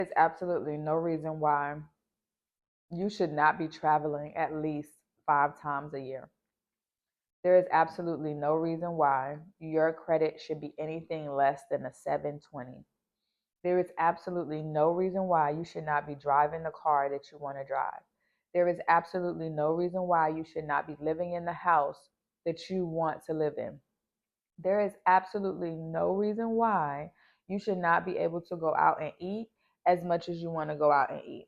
There's absolutely no reason why you should not be traveling at least 5 times a year. There is absolutely no reason why your credit should be anything less than a 720. There is absolutely no reason why you should not be driving the car that you want to drive. There is absolutely no reason why you should not be living in the house that you want to live in. There is absolutely no reason why you should not be able to go out and eat as much as you want to go out and eat.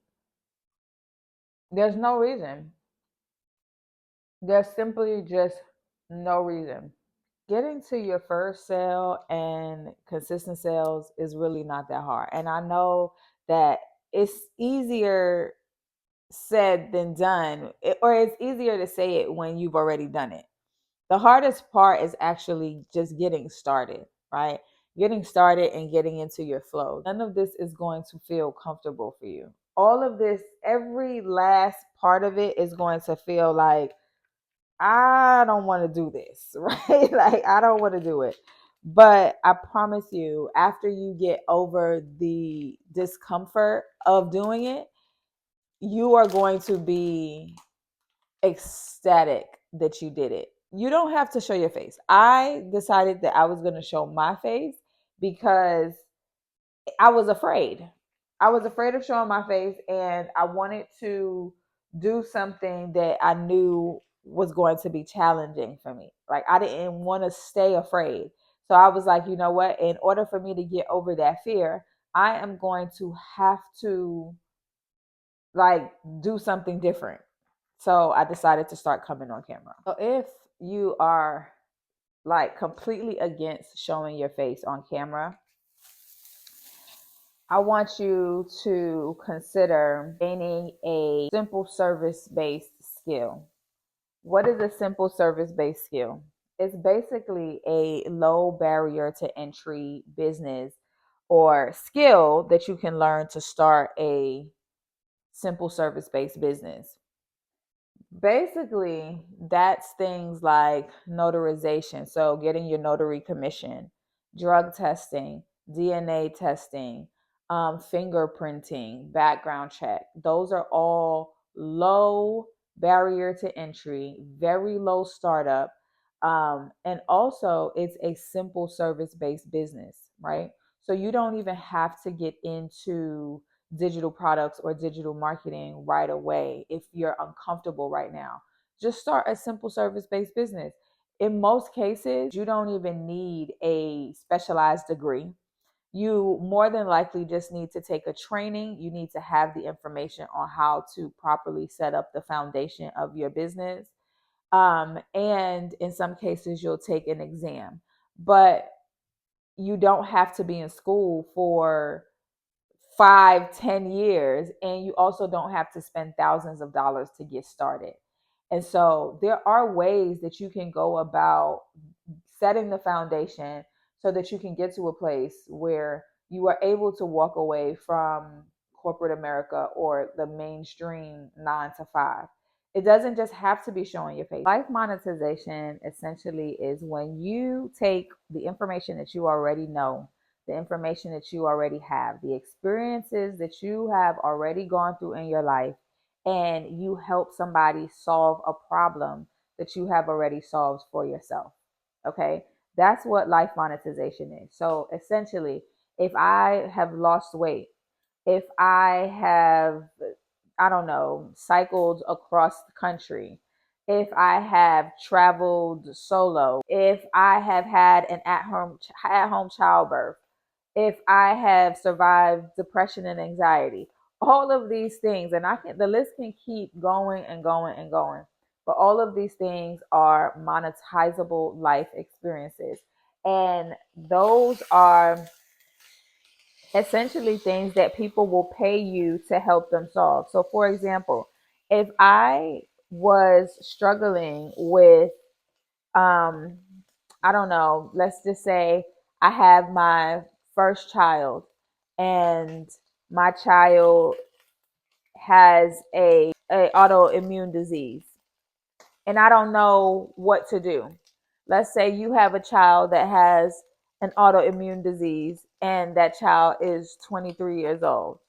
There's no reason. There's simply just no reason. Getting to your first sale and consistent sales is really not that hard. And I know that it's easier said than done, or it's easier to say it when you've already done it. The hardest part is actually just getting started, right? Getting started and getting into your flow. None of this is going to feel comfortable for you. All of this, every last part of it is going to feel like, I don't want to do this, right? Like, I don't want to do it. But I promise you, after you get over the discomfort of doing it, you are going to be ecstatic that you did it. You don't have to show your face. I decided that I was going to show my face because I was afraid. I was afraid of showing my face, and I wanted to do something that I knew was going to be challenging for me. Like, I didn't want to stay afraid. So I was like, you know what? In order for me to get over that fear, I am going to have to like do something different. So I decided to start coming on camera. So if you are like completely against showing your face on camera, I want you to consider gaining a simple service based skill. What is a simple service based skill? It's basically a low barrier to entry business or skill that you can learn to start a simple service based business. Basically, that's things like notarization. So, getting your notary commission, drug testing, DNA testing, fingerprinting, background check. Those are all low barrier to entry, very low startup. And also, it's a simple service based business, right? So, you don't even have to get into digital products or digital marketing right away if you're uncomfortable right now. Just start a simple service based business. In most cases, you don't even need a specialized degree. You more than likely just need to take a training. You need to have the information on how to properly set up the foundation of your business. And in some cases, you'll take an exam, but you don't have to be in school for 5, 10 years, and you also don't have to spend thousands of dollars to get started. And so there are ways that you can go about setting the foundation so that you can get to a place where you are able to walk away from corporate America or the mainstream 9 to 5. It doesn't just have to be showing your face. Life monetization essentially is when you take the information that you already know, the information that you already have, the experiences that you have already gone through in your life, and you help somebody solve a problem that you have already solved for yourself. Okay. That's what life monetization is. So essentially, if I have lost weight, if I have, I don't know, cycled across the country, if I have traveled solo, if I have had an at home childbirth, if I have survived depression and anxiety, all of these things, and the list can keep going and going and going. But all of these things are monetizable life experiences. And those are essentially things that people will pay you to help them solve. So, for example, if I was struggling with, um, I don't know, let's just say I have my first child, and my child has a autoimmune disease, and I don't know what to do. Let's say you have a child that has an autoimmune disease and that child is 23 years old.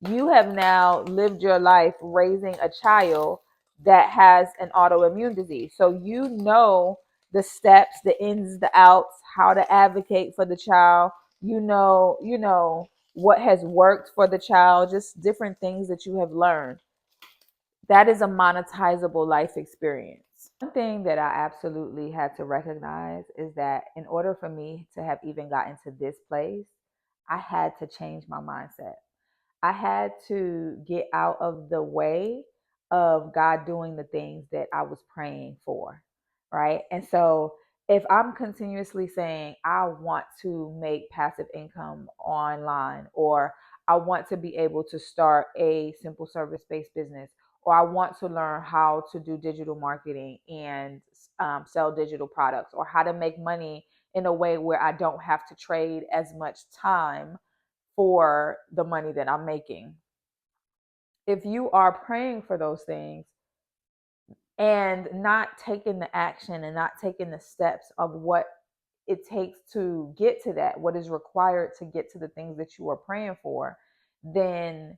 You have now lived your life raising a child that has an autoimmune disease. So you know the steps, the ins, the outs, how to advocate for the child. You know what has worked for the child, just different things that you have learned. That is a monetizable life experience. One thing that I absolutely had to recognize is that in order for me to have even gotten to this place, I had to change my mindset. I had to get out of the way of God doing the things that I was praying for, right? And so if I'm continuously saying, I want to make passive income online, or I want to be able to start a simple service based business, or I want to learn how to do digital marketing and sell digital products, or how to make money in a way where I don't have to trade as much time for the money that I'm making. If you are praying for those things and not taking the action and not taking the steps of what it takes to get to that, what is required to get to the things that you are praying for, then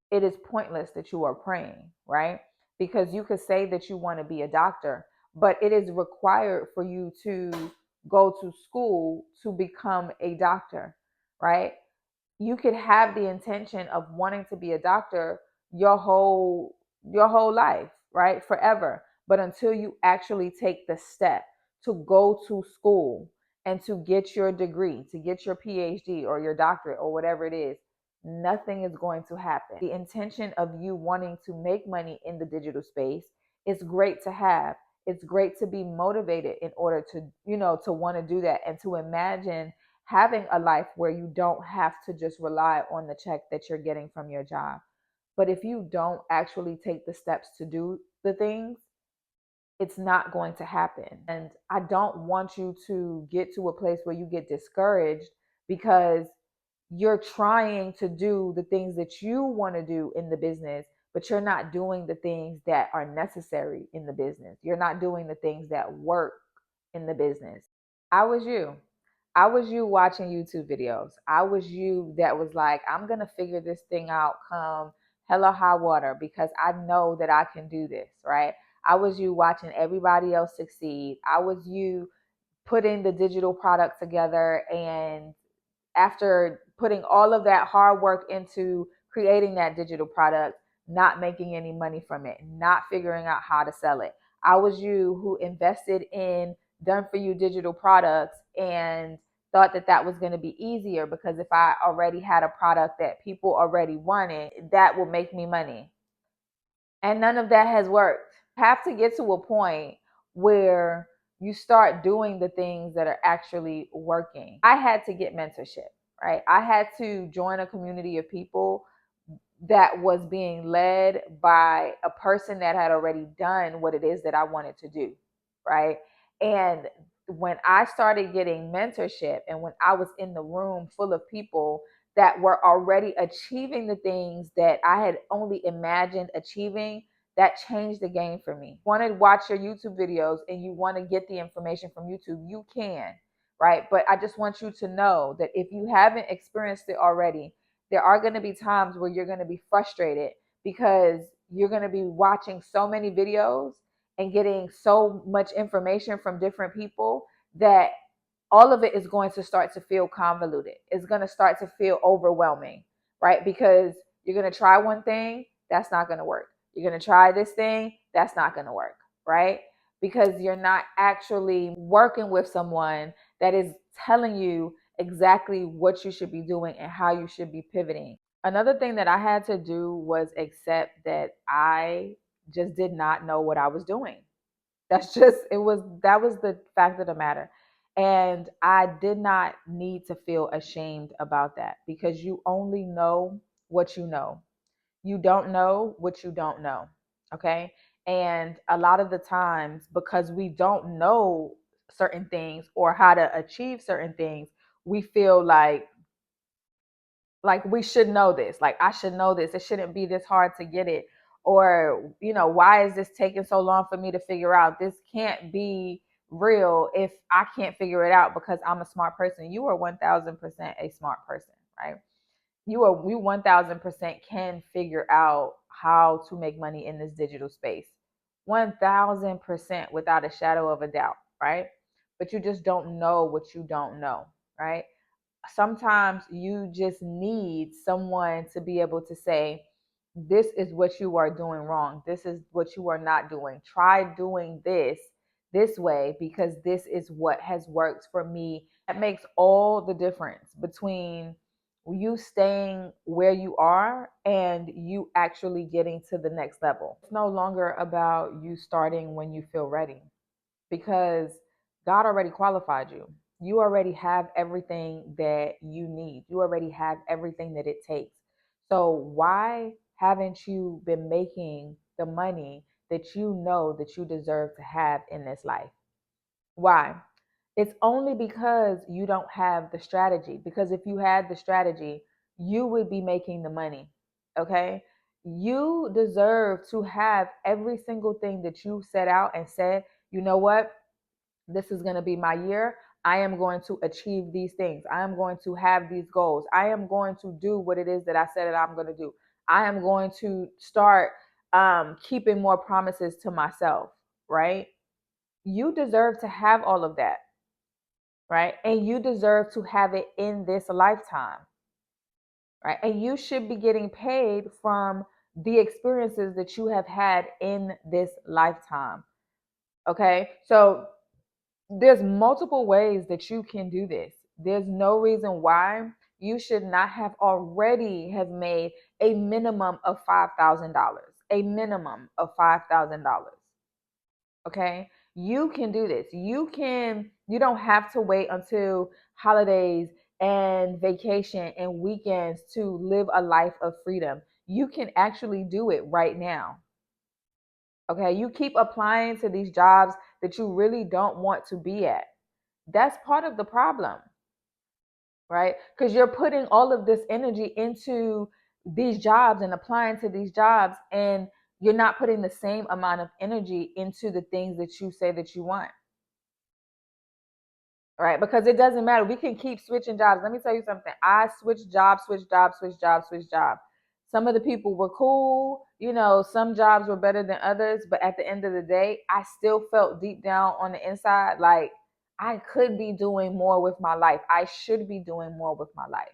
it is pointless that you are praying, right? Because you could say that you want to be a doctor, but it is required for you to go to school to become a doctor, right? You could have the intention of wanting to be a doctor your whole life, right? Forever. But until you actually take the step to go to school and to get your degree, to get your PhD or your doctorate or whatever it is, nothing is going to happen. The intention of you wanting to make money in the digital space is great to have. It's great to be motivated in order to, to want to do that and to imagine having a life where you don't have to just rely on the check that you're getting from your job. But if you don't actually take the steps to do the things, it's not going to happen. And I don't want you to get to a place where you get discouraged because you're trying to do the things that you want to do in the business, but you're not doing the things that are necessary in the business. You're not doing the things that work in the business. I was you. I was you watching YouTube videos. I was you that was like, I'm going to figure this thing out come hella high water because I know that I can do this, right? I was you watching everybody else succeed. I was you putting the digital product together, and after putting all of that hard work into creating that digital product, not making any money from it, not figuring out how to sell it. I was you who invested in done for you digital products and thought that that was going to be easier because if I already had a product that people already wanted, that will make me money. And none of that has worked. You have to get to a point where you start doing the things that are actually working. I had to get mentorship, right? I had to join a community of people that was being led by a person that had already done what it is that I wanted to do, right? And when I started getting mentorship and when I was in the room full of people that were already achieving the things that I had only imagined achieving, that changed the game for me. You want to watch your YouTube videos and you want to get the information from YouTube, you can, right? But I just want you to know that if you haven't experienced it already, there are going to be times where you're going to be frustrated because you're going to be watching so many videos and getting so much information from different people that all of it is going to start to feel convoluted. It's going to start to feel overwhelming, right? Because you're going to try one thing, that's not going to work. You're going to try this thing, that's not going to work, right? Because you're not actually working with someone that is telling you exactly what you should be doing and how you should be pivoting. Another thing that I had to do was accept that I just did not know what I was doing. That was the fact of the matter. And I did not need to feel ashamed about that because you only know what you know. You don't know what you don't know. Okay. And a lot of the times, because we don't know certain things or how to achieve certain things, we feel like we should know this. Like I should know this. It shouldn't be this hard to get it. Or, why is this taking so long for me to figure out? This can't be real if I can't figure it out because I'm a smart person. You are 1000% a smart person, right? You 1000% can figure out how to make money in this digital space. 1000% without a shadow of a doubt, right? But you just don't know what you don't know, right? Sometimes you just need someone to be able to say, this is what you are doing wrong. This is what you are not doing. Try doing this way because this is what has worked for me. That makes all the difference between you staying where you are and you actually getting to the next level. It's no longer about you starting when you feel ready because God already qualified you. You already have everything that you need. You already have everything that it takes. So why haven't you been making the money that you know that you deserve to have in this life? Why? It's only because you don't have the strategy. Because if you had the strategy, you would be making the money. Okay? You deserve to have every single thing that you set out and said, you know what? This is going to be my year. I am going to achieve these things. I am going to have these goals. I am going to do what it is that I said that I'm going to do. I am going to start keeping more promises to myself, right? You deserve to have all of that, right? And you deserve to have it in this lifetime, right? And you should be getting paid from the experiences that you have had in this lifetime. Okay. So there's multiple ways that you can do this. There's no reason why you should not have already have made a minimum of $5,000, a minimum of $5,000. Okay. You can do this. You don't have to wait until holidays and vacation and weekends to live a life of freedom. You can actually do it right now. Okay. You keep applying to these jobs that you really don't want to be at. That's part of the problem, right? Because you're putting all of this energy into these jobs and applying to these jobs, and you're not putting the same amount of energy into the things that you say that you want, right? Because it doesn't matter. We can keep switching jobs. Let me tell you something. I switched jobs, switched jobs, switched jobs, switched jobs. Some of the people were cool, some jobs were better than others, but at the end of the day, I still felt deep down on the inside like I could be doing more with my life. I should be doing more with my life.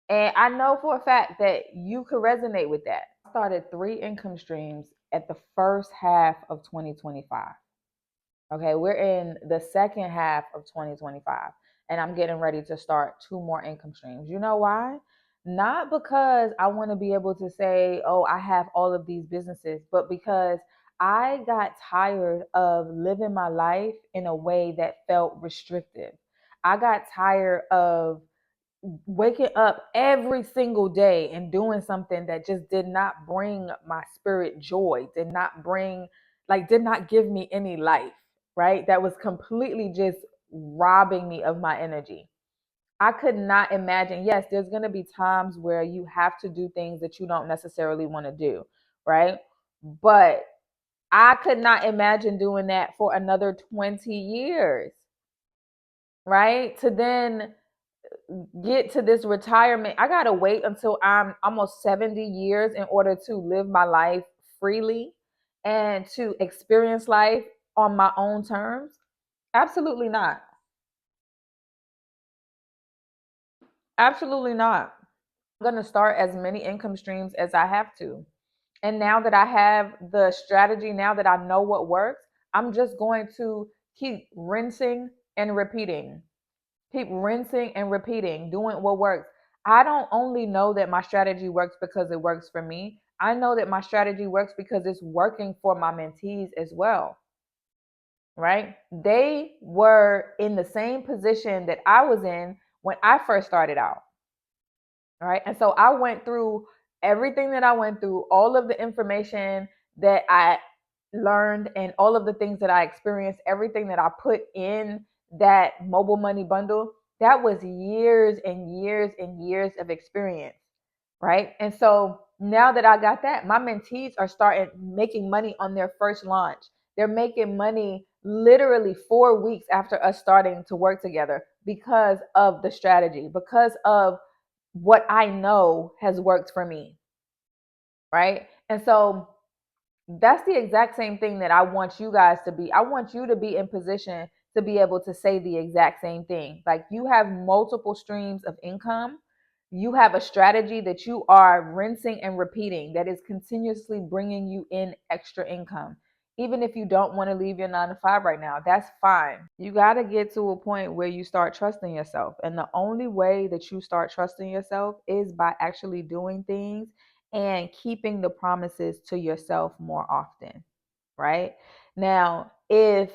And I know for a fact that you could resonate with that. I started 3 income streams at the first half of 2025. Okay, we're in the second half of 2025, and I'm getting ready to start 2 more income streams. You know why? Not because I want to be able to say, oh, I have all of these businesses, but because I got tired of living my life in a way that felt restrictive. I got tired of waking up every single day and doing something that just did not bring my spirit joy, did not give me any life, right? That was completely just robbing me of my energy. I could not imagine. Yes, there's going to be times where you have to do things that you don't necessarily want to do, right? But I could not imagine doing that for another 20 years, right? To then get to this retirement. I gotta wait until I'm almost 70 years in order to live my life freely and to experience life on my own terms. Absolutely not. Absolutely not. I'm gonna start as many income streams as I have to. And now that I have the strategy, now that I know what works, I'm just going to keep rinsing and repeating. Keep rinsing and repeating, doing what works. I don't only know that my strategy works because it works for me. I know that my strategy works because it's working for my mentees as well, right? They were in the same position that I was in when I first started out, all right? And so I went through everything that I went through, all of the information that I learned, and all of the things that I experienced, everything that I put in that mobile money bundle, that was years and years and years of experience, right? And so now that I got that, my mentees are starting making money on their first launch. They're making money literally 4 weeks after us starting to work together. because of the strategy, because of what I know has worked for me, right? And so that's the exact same thing that I want you guys to be. I want you to be in position to be able to say the exact same thing. Like, you have multiple streams of income. You have a strategy that you are rinsing and repeating that is continuously bringing you in extra income. Even if you don't want to leave your 9 to 5 right now, that's fine. You got to get to a point where you start trusting yourself. And the only way that you start trusting yourself is by actually doing things and keeping the promises to yourself more often, right? Now, if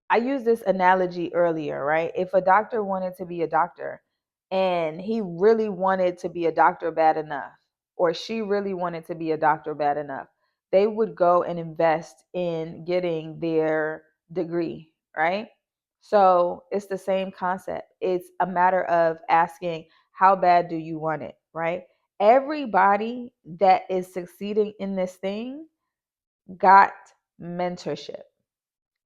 I used this analogy earlier, right? If a doctor wanted to be a doctor and he really wanted to be a doctor bad enough, or she really wanted to be a doctor bad enough, they would go and invest in getting their degree, right? So it's the same concept. It's a matter of asking, how bad do you want it, right? Everybody that is succeeding in this thing got mentorship.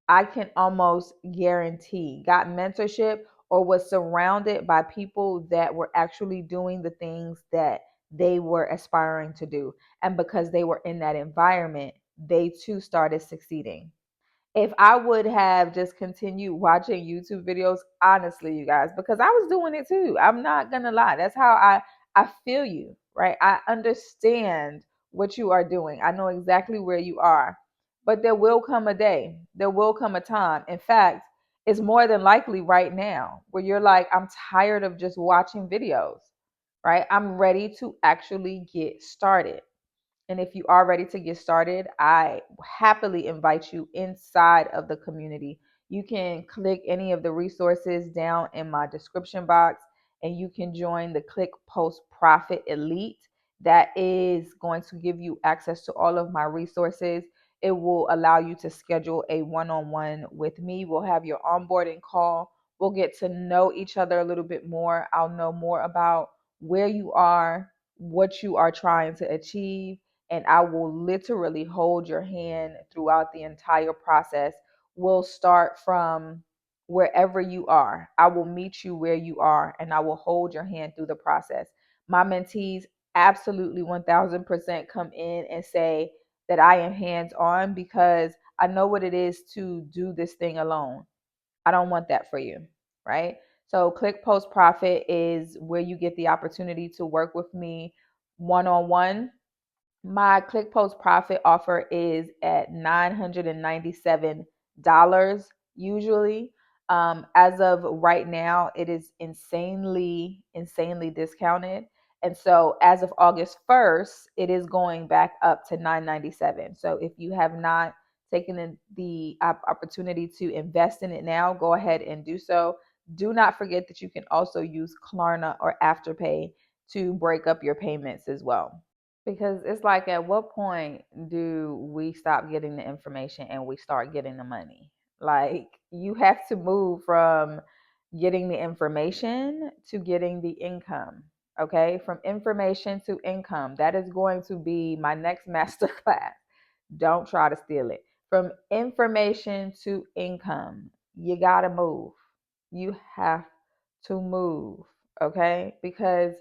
I can almost guarantee got mentorship or was surrounded by people that were actually doing the things that they were aspiring to do. And because they were in that environment, they too started succeeding. If I would have just continued watching YouTube videos, honestly, you guys, because I was doing it too. I'm not gonna lie. That's how I feel you, right? I understand what you are doing. I know exactly where you are. But there will come a day. There will come a time. In fact, it's more than likely right now where you're like, I'm tired of just watching videos, right? I'm ready to actually get started. And if you are ready to get started, I happily invite you inside of the community. You can click any of the resources down in my description box and you can join the Click Post Profit Elite. That is going to give you access to all of my resources. It will allow you to schedule a one-on-one with me. We'll have your onboarding call. We'll get to know each other a little bit more. I'll know more about where you are, what you are trying to achieve, and I will literally hold your hand throughout the entire process. We'll start from wherever you are. I will meet you where you are and I will hold your hand through the process. My mentees absolutely 1000% come in and say that I am hands on because I know what it is to do this thing alone. I don't want that for you, right? So, Click Post Profit is where you get the opportunity to work with me one on one. My Click Post Profit offer is at $997 usually. As of right now, it is insanely discounted. And so as of August 1st, it is going back up to $997. So if you have not taken the opportunity to invest in it now, go ahead and do so. Do not forget that you can also use Klarna or Afterpay to break up your payments as well. Because it's like, at what point do we stop getting the information and we start getting the money? Like, you have to move from getting the information to getting the income. Okay, from information to income. That is going to be my next master class. Don't try to steal it. From information to income, you got to move. You have to move. Okay, because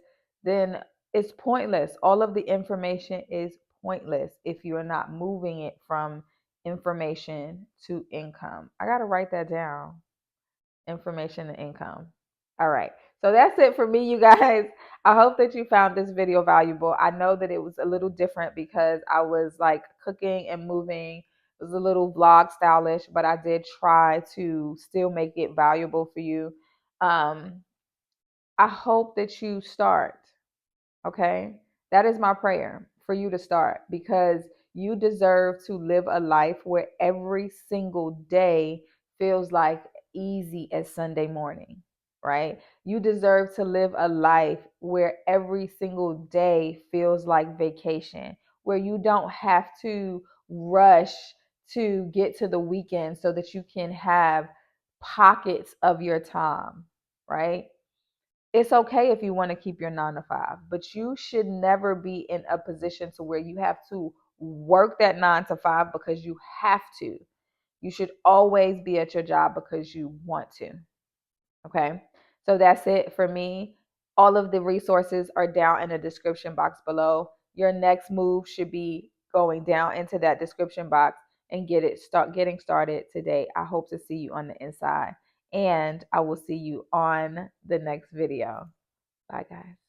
then it's pointless. All of the information is pointless if you're not moving it from information to income. I got to write that down. Information and income. All right. So that's it for me, you guys. I hope that you found this video valuable. I know that it was a little different because I was like cooking and moving. It was a little vlog stylish, but I did try to still make it valuable for you. Um, I hope that you start. Okay. That is my prayer for you to start, because you deserve to live a life where every single day feels like easy as Sunday morning, right? You deserve to live a life where every single day feels like vacation, where you don't have to rush to get to the weekend so that you can have pockets of your time, right? It's okay if you want to keep your 9 to 5, but you should never be in a position to where you have to work that 9 to 5 because you have to. You should always be at your job because you want to. Okay. So that's it for me. All of the resources are down in the description box below. Your next move should be going down into that description box and start getting started today. I hope to see you on the inside, and I will see you on the next video. Bye guys.